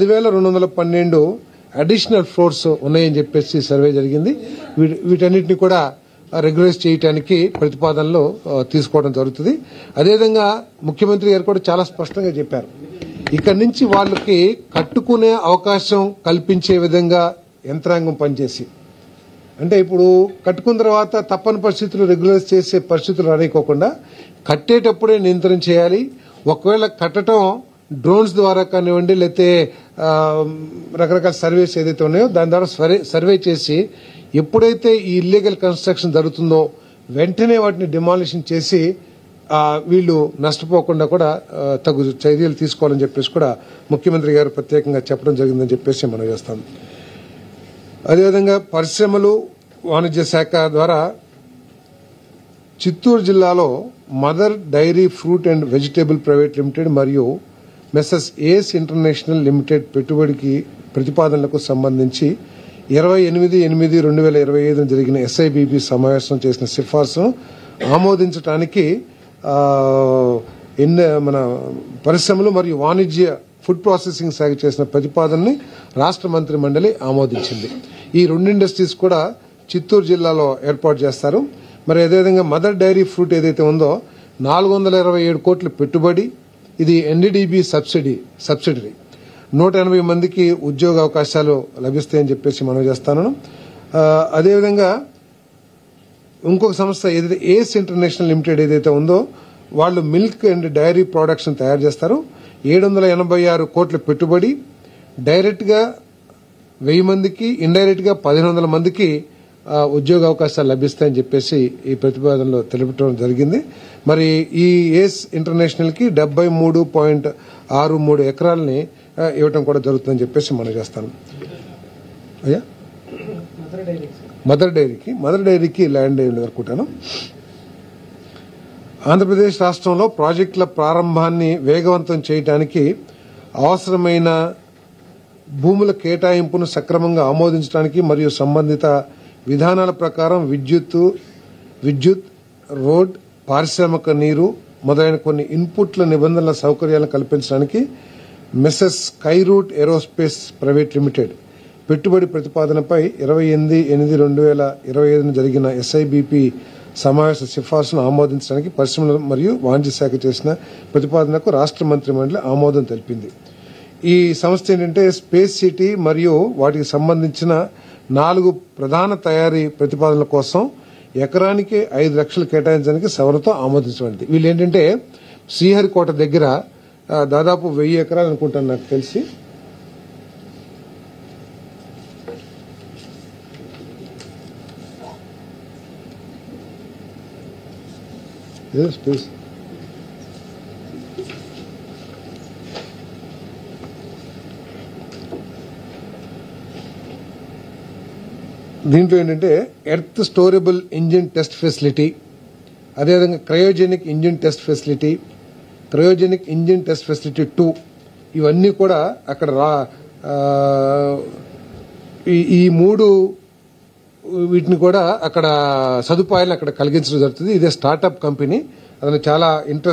10,212 additional floors ఉన్నాయని చెప్పేసి survey జరిగింది. వీటన్నిటిని కూడా రెగ్యులైజ్ చేయడానికి ప్రతిపాదనలు తీసుకోవడం జరుగుతుంది. అదేవిధంగా ముఖ్యమంత్రి గారు కూడా చాలా స్పష్టంగా చెప్పారు, ఇక్కడి నుంచి వాళ్ళకి కట్టుకునే అవకాశం కల్పించే విధంగా యంత్రాంగం పనిచేసి, అంటే ఇప్పుడు కట్టుకున్న తర్వాత తప్పని పరిస్థితులు రెగ్యులైజ్ చేసే పరిస్థితులు రానికోకుండా కట్టేటప్పుడే నియంత్రణ చేయాలి. ఒకవేళ కట్టడం డ్రోన్స్ ద్వారా కానివ్వండి, లేకపోతే రకరకాల సర్వేస్ ఏదైతే ఉన్నాయో దాని ద్వారా సర్వే చేసి ఎప్పుడైతే ఈ ఇల్లీగల్ కన్స్ట్రక్షన్ జరుగుతుందో వెంటనే వాటిని డిమాలిషన్ చేసి వీళ్ళు నష్టపోకుండా కూడా తగు చర్యలు తీసుకోవాలని చెప్పేసి కూడా ముఖ్యమంత్రి గారు ప్రత్యేకంగా చెప్పడం జరిగిందని చెప్పేసి మనం చేస్తాం. అదేవిధంగా పరిశ్రమలు వాణిజ్య శాఖ ద్వారా చిత్తూరు జిల్లాలో mother dairy fruit and vegetable private limited మరియు మెసెస్ ఏస్ ఇంటర్నేషనల్ లిమిటెడ్ పెట్టుబడికి ప్రతిపాదనలకు సంబంధించి 28/8/2025 జరిగిన ఎస్ఐబిబి సమావేశం చేసిన సిఫార్సును ఆమోదించడానికి మన పరిశ్రమలు మరియు వాణిజ్య ఫుడ్ ప్రాసెసింగ్ శాఖ చేసిన ప్రతిపాదనని రాష్ట్ర మంత్రి మండలి ఆమోదించింది. ఈ రెండు ఇండస్ట్రీస్ కూడా చిత్తూరు జిల్లాలో ఏర్పాటు చేస్తారు. మరి అదేవిధంగా మదర్ డైరీ ఫ్రూట్ ఏదైతే ఉందో 427 కోట్ల పెట్టుబడి, ఇది ఎన్డీడీబీ సబ్సిడరీ 180 మందికి ఉద్యోగ అవకాశాలు లభిస్తాయని చెప్పేసి మనం చేస్తాను. అదేవిధంగా ఇంకొక సంస్థ ఏదైతే ఏస్ ఇంటర్నేషనల్ లిమిటెడ్ ఏదైతే ఉందో వాళ్ళు మిల్క్ అండ్ డైరీ ప్రొడక్ట్స్ తయారు చేస్తారు. 786 కోట్ల పెట్టుబడి, డైరెక్ట్ గా 1000 మందికి, ఇండైరెక్ట్ గా 1500 మందికి ఉద్యోగ అవకాశాలు లభిస్తాయని చెప్పేసి ఈ ప్రతిపాదనలో తెలుపడం జరిగింది. మరి ఈ ఏస్ ఇంటర్నేషనల్ కి 73.63 ఎకరాలని ఇవ్వటం కూడా జరుగుతుందని చెప్పేసి మనం చేస్తాను. అయ్యా మదర్ డైరీకి ల్యాండ్ అనుకుంటాను. ఆంధ్రప్రదేశ్ రాష్ట్రంలో ప్రాజెక్టుల ప్రారంభాన్ని వేగవంతం చేయడానికి అవసరమైన భూముల కేటాయింపును సక్రమంగా ఆమోదించడానికి మరియు సంబంధిత విధానాల ప్రకారం విద్యుత్, రోడ్, పారిశ్రామిక నీరు మొదలైన కొన్ని ఇన్పుట్ల నిబంధనల సౌకర్యాలను కల్పించడానికి మెసెస్ స్కైరూట్ ఏరోస్పేస్ ప్రైవేట్ లిమిటెడ్ పెట్టుబడి ప్రతిపాదనపై 28/8/2025 జరిగిన ఎస్ఐబిపి సమావేశ సిఫార్సును ఆమోదించడానికి పరిశ్రమలు మరియు వాణిజ్య శాఖ చేసిన ప్రతిపాదనకు రాష్ట్ర మంత్రి మండలి ఆమోదం తెలిపింది. ఈ సంస్థ ఏంటంటే స్పేస్ సిటీ మరియు వాటికి సంబంధించిన 4 ప్రధాన తయారీ ప్రతిపాదనల కోసం ఎకరానికి 5 లక్షలు కేటాయించడానికి సవరణతో ఆమోదించబడింది. వీళ్ళు ఏంటంటే శ్రీహరికోట దగ్గర దాదాపు 1000 ఎకరాలు అనుకుంటాను నాకు తెలిసి. స్పేస్ దీంట్లో ఏంటంటే earth storable engine test facility, అదేవిధంగా cryogenic engine test facility, cryogenic engine test facility 2 ఇవన్నీ కూడా అక్కడ ఈ 3 వీటిని కూడా అక్కడ సదుపాయాలు అక్కడ కలిగించడం జరుగుతుంది. ఇదే స్టార్టప్ కంపెనీ, అతను చాలా ఇంట్రెస్ట్